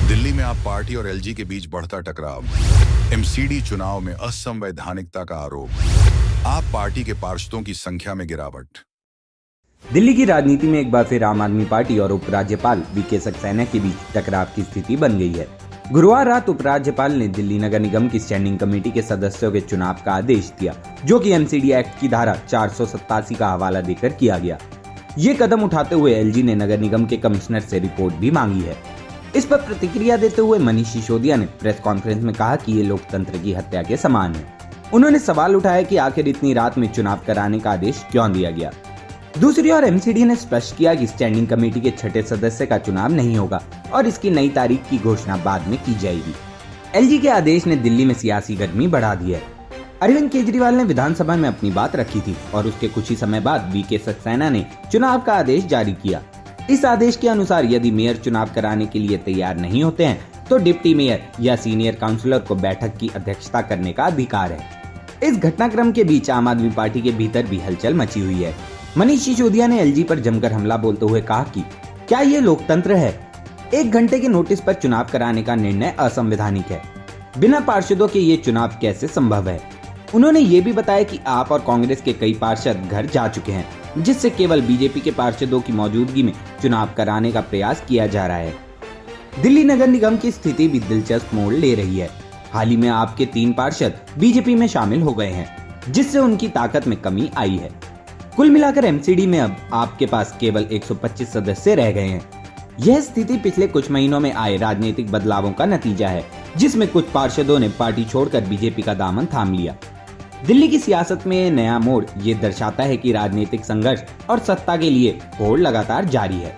दिल्ली में आप पार्टी और एलजी के बीच बढ़ता टकराव, एमसीडी चुनाव में असंवैधानिकता का आरोप, आप पार्टी के पार्षदों की संख्या में गिरावट। दिल्ली की राजनीति में एक बार फिर आम आदमी पार्टी और उपराज्यपाल वीके सक्सेना के बीच टकराव की स्थिति बन गई है। गुरुवार रात उपराज्यपाल ने दिल्ली नगर निगम की स्टैंडिंग कमेटी के सदस्यों के चुनाव का आदेश दिया, जो कि एमसीडी एक्ट की धारा 487 का हवाला देकर किया गया। ये कदम उठाते हुए एलजी ने नगर निगम के कमिश्नर से रिपोर्ट भी मांगी है। इस पर प्रतिक्रिया देते हुए मनीष सिसोदिया ने प्रेस कॉन्फ्रेंस में कहा कि ये लोकतंत्र की हत्या के समान है। उन्होंने सवाल उठाया कि आखिर इतनी रात में चुनाव कराने का आदेश क्यों दिया गया। दूसरी ओर एमसीडी ने स्पष्ट किया कि स्टैंडिंग कमेटी के छठे सदस्य का चुनाव नहीं होगा और इसकी नई तारीख की घोषणा बाद में की जाएगी। एलजी के आदेश ने दिल्ली में सियासी गर्मी बढ़ा दी है। अरविंद केजरीवाल ने विधानसभा में अपनी बात रखी थी और उसके कुछ ही समय बाद वीके सक्सेना ने चुनाव का आदेश जारी किया। इस आदेश के अनुसार यदि मेयर चुनाव कराने के लिए तैयार नहीं होते हैं तो डिप्टी मेयर या सीनियर काउंसलर को बैठक की अध्यक्षता करने का अधिकार है। इस घटनाक्रम के बीच आम आदमी पार्टी के भीतर भी हलचल मची हुई है। मनीष सिसोदिया ने एलजी पर जमकर हमला बोलते हुए कहा कि क्या ये लोकतंत्र है? 1 घंटे के नोटिस पर चुनाव कराने का निर्णय असंवैधानिक है। बिना पार्षदों के ये चुनाव कैसे संभव है? उन्होंने ये भी बताया कि आप और कांग्रेस के कई पार्षद घर जा चुके हैं, जिससे केवल बीजेपी के पार्षदों की मौजूदगी में चुनाव कराने का प्रयास किया जा रहा है। दिल्ली नगर निगम की स्थिति भी दिलचस्प मोड़ ले रही है। हाल ही में आपके 3 पार्षद बीजेपी में शामिल हो गए हैं, जिससे उनकी ताकत में कमी आई है। कुल मिलाकर एमसीडी में अब आपके पास केवल 125 सदस्य रह गए हैं। यह स्थिति पिछले कुछ महीनों में आए राजनीतिक बदलावों का नतीजा है, जिसमें कुछ पार्षदों ने पार्टी छोड़कर बीजेपी का दामन थाम लिया। दिल्ली की सियासत में नया मोड़ ये दर्शाता है कि राजनीतिक संघर्ष और सत्ता के लिए होड़ लगातार जारी है।